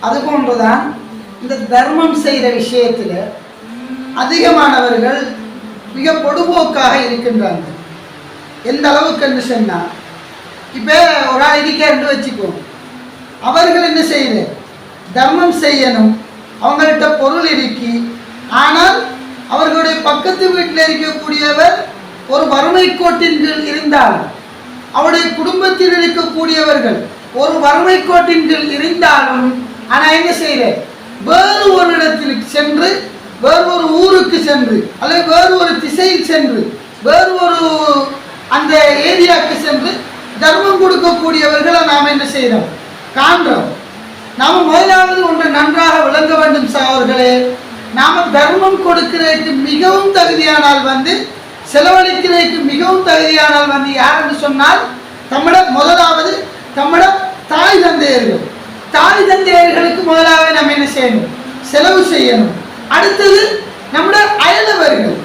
அதுபோன்றுதான் இந்த தர்மம் செய்கிற விஷயத்தில் அதிகமானவர்கள் மிக பொடுபோக்காக இருக்கின்றாங்க. எந்த அளவுக்கு என்று சொன்னால், இப்போ ஒரு ஆள் இருக்காருன்னு வச்சுக்குவோம், அவர்கள் என்ன செய்யணும், தர்மம் செய்யணும், அவங்கள்ட்ட பொருள் இருக்கி, ஆனால் அவர்களுடைய பக்கத்து வீட்டில் இருக்கக்கூடியவர் ஒரு வறுமை கோட்டின் கீழ் இருந்தாலும், அவருடைய குடும்பத்தில் இருக்கக்கூடியவர்கள் ஒரு வறுமை கோட்டின் கீழ் இருந்தாலும், ஆனால் என்ன செய்யற, வேறு ஒரு இடத்திற்கு சென்று, வேறு ஒரு ஊருக்கு சென்று, அல்லது வேறு ஒரு திசையில் சென்று, வேறு ஒரு அந்த ஏரியாவுக்கு சென்று தர்மம் கொடுக்கக்கூடியவர்களை நாம் என்ன செய்யறோம், காண்றோம். நாம் முதலாவது ஒன்று நன்றாக விளங்க வேண்டும் சகோதரர்களே. நாம் தர்மம் கொடுக்கிறதுக்கு மிகவும் தகுதியானால் செலவழிக்கிறதுக்கு மிகவும் தகுதியானால் யாருன்னு சொன்னால், முதலாவது நம்மட தாய் தந்தையர்கள். தாய் தந்தையர்களுக்கு முதலாவது நம்ம என்ன செய்யணும், செலவு செய்யணும். அடுத்தது நம்முடைய அயலவர்கள்,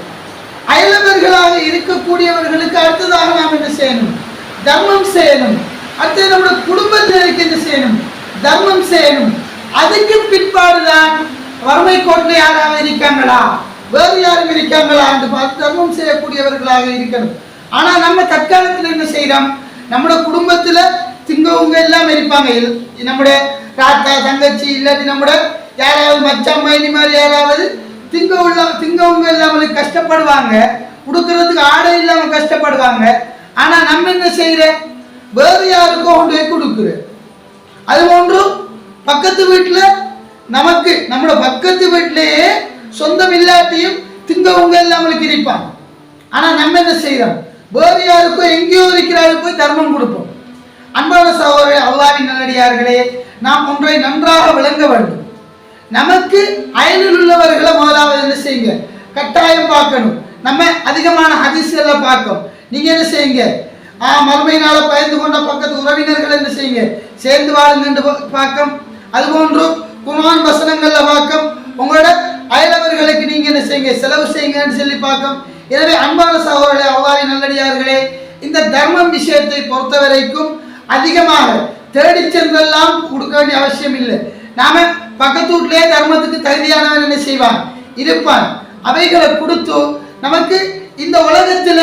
அயலவர்களாக இருக்கக்கூடியவர்களுக்கு அடுத்ததாக நாம் என்ன செய்யணும், தர்மம் செய்யணும். அடுத்தது நம்முடைய குடும்பத்தினருக்கு என்ன செய்யணும், தர்மம் செய்யணும். அதுக்கு பிற்பாடுதான் வறுமை கோட்டில் யாராவது இருக்காங்களா, வேறு யாரும் இருக்காங்களா என்று பார்த்து தர்மம் செய்யக்கூடியவர்களாக இருக்கணும். ஆனால் நம்ம தற்காலத்தில் என்ன செய்யறோம், நம்முடைய குடும்பத்தில் திங்கவங்க எல்லாம் இருப்பாங்க. நம்முடைய தாத்தா தங்கச்சி இல்லாட்டி நம்முடைய யாராவது மச்சான் மைனி மாதிரி யாராவது திங்கவங்க இல்லாமல் கஷ்டப்படுவாங்க, கொடுக்கறதுக்கு ஆடை இல்லாமல் கஷ்டப்படுவாங்க. ஆனால் நம்ம என்ன செய்யற, வேறு யாருக்கோ கொண்டு போய் கொடுக்குற. அது போன்று பக்கத்து வீட்டில் நமக்கு நம்மளோட பக்கத்து வீட்டிலேயே சொந்தம் இல்லாட்டியும் திங்கவங்க இல்லாமலுக்கு இருப்பாங்க. ஆனால் நம்ம என்ன செய்யறோம், வேறு யாருக்கோ எங்கேயோ இருக்கிறாரு போய் தர்மம் கொடுப்போம். அன்பான சகோதரர்களே, அல்லாஹ்வின் நல்லடியார்களே, நாம் ஒன்றை நன்றாக விளங்க வேண்டும். நமக்கு அயலில் உள்ளவர்களை முதலாவது என்ன செய்யுங்க, கட்டாயம் பார்க்கணும். நம்ம அதிகமான ஹதீஸ்களை பார்க்கணும். நீங்க என்ன செய்யுங்க, மறுமையினால பயந்து கொண்ட பக்கத்து உறவினர்கள் என்ன செய்யுங்க, சேர்ந்து வாழுங்க பார்க்கும். அதுபோன்று குர்ஆன் வசனங்கள்ல பார்க்கும். உங்களோட அயலவர்களுக்கு நீங்க என்ன செய்யுங்க, செலவு செய்யுங்கன்னு சொல்லி பார்க்கும். எனவே அன்பான சகோதரர்களே, அல்லாஹ்வின் நல்லடியார்களே, இந்த தர்மம் விஷயத்தை பொறுத்த வரைக்கும் அதிகமாக தேடி சென்றெல்லாம் கொடுக்க வேண்டிய அவசியம் இல்லை. நாம பக்கத்து வீட்டிலே தர்மத்துக்கு தகுதியானவன் என்ன செய்வான், இருப்பான். அவைகளை கொடுத்து நமக்கு இந்த உலகத்துல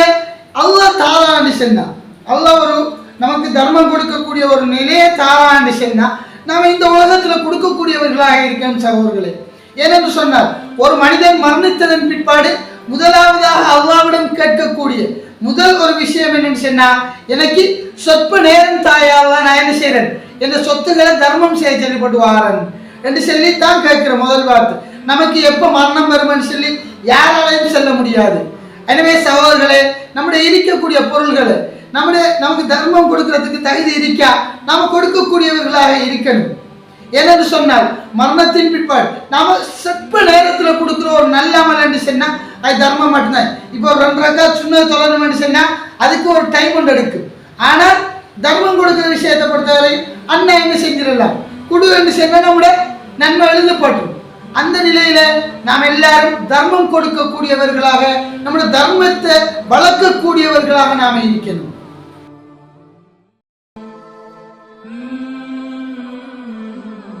அல்லாஹ் தாரான்னு சொன்னா, அல்லாஹ் ஒரு நமக்கு தர்மம் கொடுக்கக்கூடிய ஒரு நிலையை தாரான்னு சொன்னா, நாம இந்த உலகத்துல கொடுக்கக்கூடியவர்களாக இருக்கணும் சகோதரர்களே. ஏனென்று சொன்னால், ஒரு மனிதன் மரணித்ததன் பிற்பாடு முதலாவதாக அல்லாஹ்விடம் கேட்கக்கூடிய முதல் ஒரு விஷயம் என்னன்னு சொன்னா, எனக்கு சொற்ப நேரம் தாயாவா, நான் என்ன செய்யறேன், என்ற சொத்துக்களை தர்மம் செய்ய சொல்லிப்பட்டு வாரன் என்று சொல்லி தான் கேட்கிற முதல் வார்த்தை. நமக்கு எப்போ மரணம் வரும்னு சொல்லி யாராலையும் சொல்ல முடியாது. எனவே சகோதரர்களே, நம்முடைய இருக்கக்கூடிய பொருள்களை நமக்கு தர்மம் கொடுக்கறதுக்கு தகுதி இருக்கா, நாம கொடுக்கக்கூடியவர்களாக இருக்கணும். ஏனென்று சொன்னால், மரணத்தின் பிற்பாடு நாம சொற்ப நேரத்தில் கொடுக்குற ஒரு நல்ல அமல் என்று சொன்னா அது தர்மம் மட்டும்தான். இப்போ ஒரு 2 ரக்காத் சுன்னத் தொழணும்னு சொன்னா அதுக்கு ஒரு டைம் ஒன்று எடுக்கும். ஆனால் தர்மம் கொடுக்குற விஷயத்தை பொறுத்தவரை அண்ணன் என்ன செஞ்சிடலாம், குடு என்று சொன்னா நம்முடைய நன்மை எழுதப்படும். அந்த நிலையில நாம் எல்லாரும் தர்மம் கொடுக்கக்கூடியவர்களாக, நம்முடைய தர்மத்தை வளர்க்கக்கூடியவர்களாக நாம இருக்கணும்.